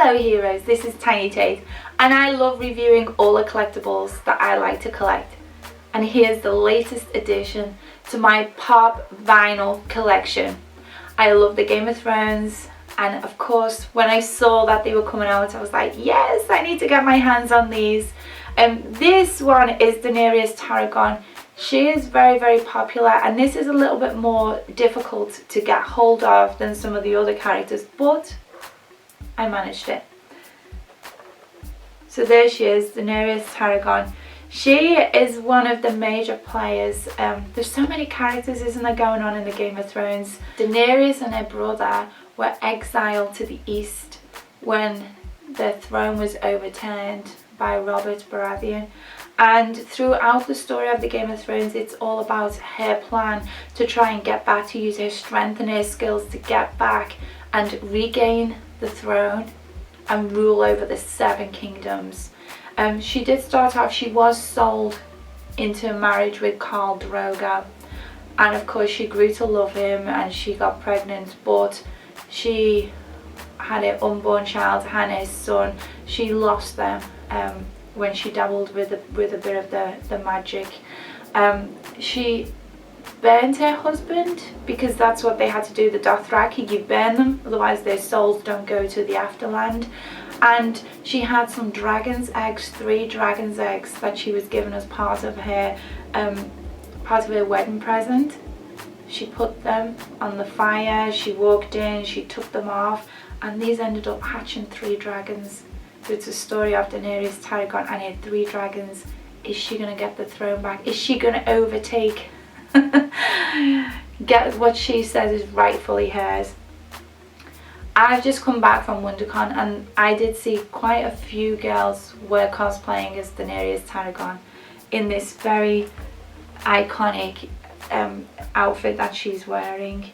Hello heroes, this is Tanya Tate and I love reviewing all the collectibles that I like to collect. And here's the latest addition to my pop vinyl collection. I love the Game of Thrones, and of course when I saw that they were coming out I was like, yes, I need to get my hands on these. This one is Daenerys Targaryen. She is very, very popular, and this is a little bit more difficult to get hold of than some of the other characters, but I managed it. So there she is, Daenerys Targaryen. She is one of the major players. There's so many characters, isn't there, going on in the Game of Thrones. Daenerys and her brother were exiled to the east when the throne was overturned by Robert Baratheon. And throughout the story of the Game of Thrones, it's all about her plan to try and get back, to use her strength and her skills to get back and regain the throne and rule over the 7 kingdoms. She did start off, she was sold into marriage with Khal Drogo, and of course she grew to love him and she got pregnant, but she had an unborn child and her son. She lost them when she dabbled with a bit of the magic. She burned her husband because that's what they had to do, the Dothraki. You burn them, otherwise their souls don't go to the afterland. And she had some dragon's eggs, 3 dragon's eggs that she was given as part of her wedding present. She put them on the fire, she walked in, she took them off, and these ended up hatching 3 dragons. So it's a story of Daenerys Targaryen and her 3 dragons. Is she going to get the throne back? Is she going to overtake, get what she says is rightfully hers? I've just come back from WonderCon and I did see quite a few girls were cosplaying as Daenerys Targaryen in this very iconic outfit that she's wearing.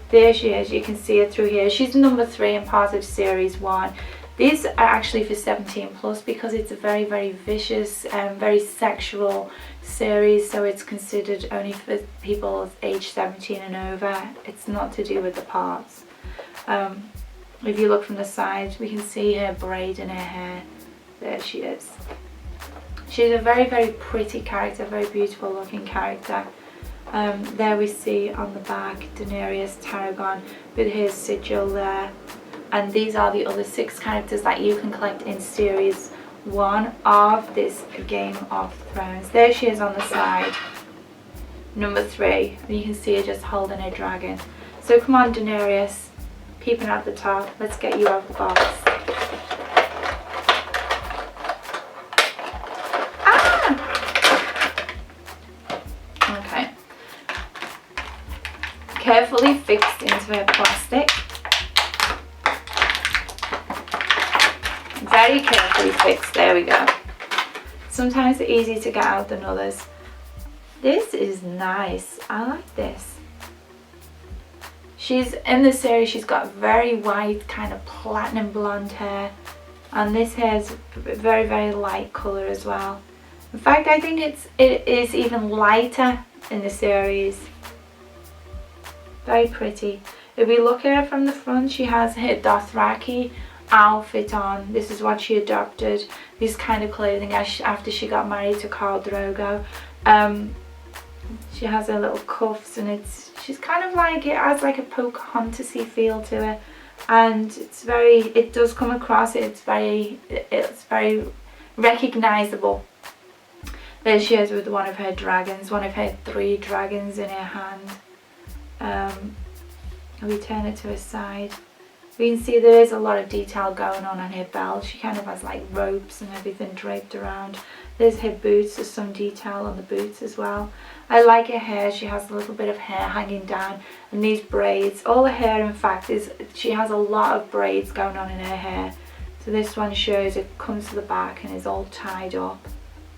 There she is, you can see her through here. She's number 3 and part of series 1. These are actually for 17 plus because it's a very, very vicious, very sexual series, so it's considered only for people age 17 and over. It's not to do with the parts. If you look from the side, we can see her braid in her hair. There she is. She's a very, very pretty character, very beautiful looking character. There we see on the back Daenerys Targaryen with her sigil there. And these are the other 6 characters that you can collect in series 1 of this Game of Thrones. There she is on the side, number 3, and you can see her just holding her dragon. So come on, Daenerys, peeping at the top, let's get you out of the box. Okay, carefully fixed into her plastic. Very carefully fixed, there we go. Sometimes they're easier to get out than others. This is nice, I like this. She's in this series, she's got very white, kind of platinum blonde hair, and this hair is very, very light colour as well. In fact, I think it is even lighter in the series. Very pretty. If we look at her from the front, she has her Dothraki outfit on. This is what she adopted, this kind of clothing after she got married to Khal Drogo. She has her little cuffs, and she's kind of like, it has like a Pocahontas-y feel to it, and it does come across, it's very recognizable. There she is with one of her dragons, one of her 3 dragons in her hand. We turn it to her side. We can see there is a lot of detail going on her belt. She kind of has like ropes and everything draped around. There's her boots, there's some detail on the boots as well. I like her hair, she has a little bit of hair hanging down, and these braids. All the hair, in fact, she has a lot of braids going on in her hair. So this one shows it comes to the back and is all tied up.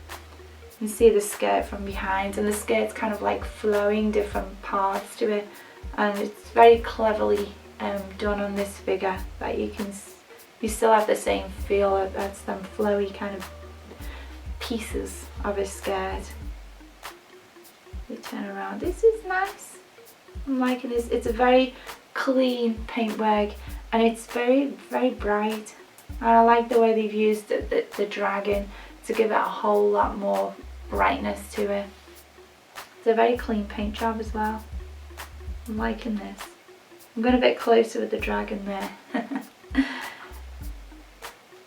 You can see the skirt from behind, and the skirt's kind of like flowing different parts to it, and it's very cleverly done on this figure, that you still have the same feel. That's them flowy kind of pieces of a skirt. We turn around. This is nice. I'm liking this. It's a very clean paintwork, and it's very, very bright. And I like the way they've used the dragon to give it a whole lot more brightness to it. It's a very clean paint job as well. I'm liking this. I'm going a bit closer with the dragon there.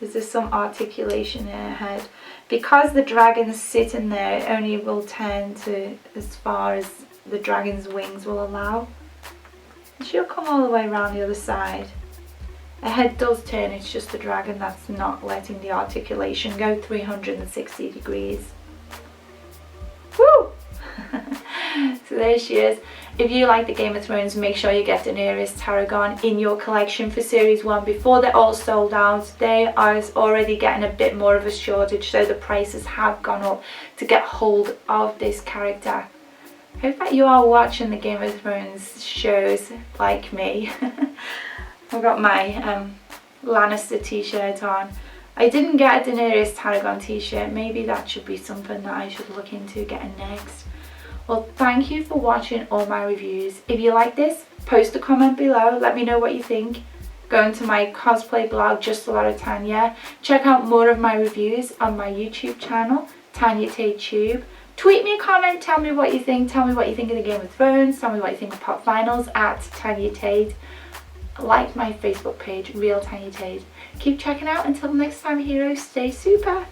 There's just some articulation in her head. Because the dragon's sitting there, it only will turn to as far as the dragon's wings will allow. And she'll come all the way around the other side. Her head does turn, it's just the dragon that's not letting the articulation go 360 degrees. Woo! So there she is. If you like the Game of Thrones, make sure you get Daenerys Targaryen in your collection for Series 1 before they're all sold out. They are already getting a bit more of a shortage, so the prices have gone up to get hold of this character. I hope that you are watching the Game of Thrones shows like me. I've got my Lannister t-shirt on. I didn't get a Daenerys Targaryen t-shirt. Maybe that should be something that I should look into getting next. Well, thank you for watching all my reviews. If you like this, post a comment below. Let me know what you think. Go into my cosplay blog, Just a Lot of Tanya. Check out more of my reviews on my YouTube channel, Tanya Tate Tube. Tweet me a comment, tell me what you think. Tell me what you think of the Game of Thrones. Tell me what you think of Pop Finals at Tanya Tate. Like my Facebook page, Real Tanya Tate. Keep checking out. Until next time, heroes, stay super.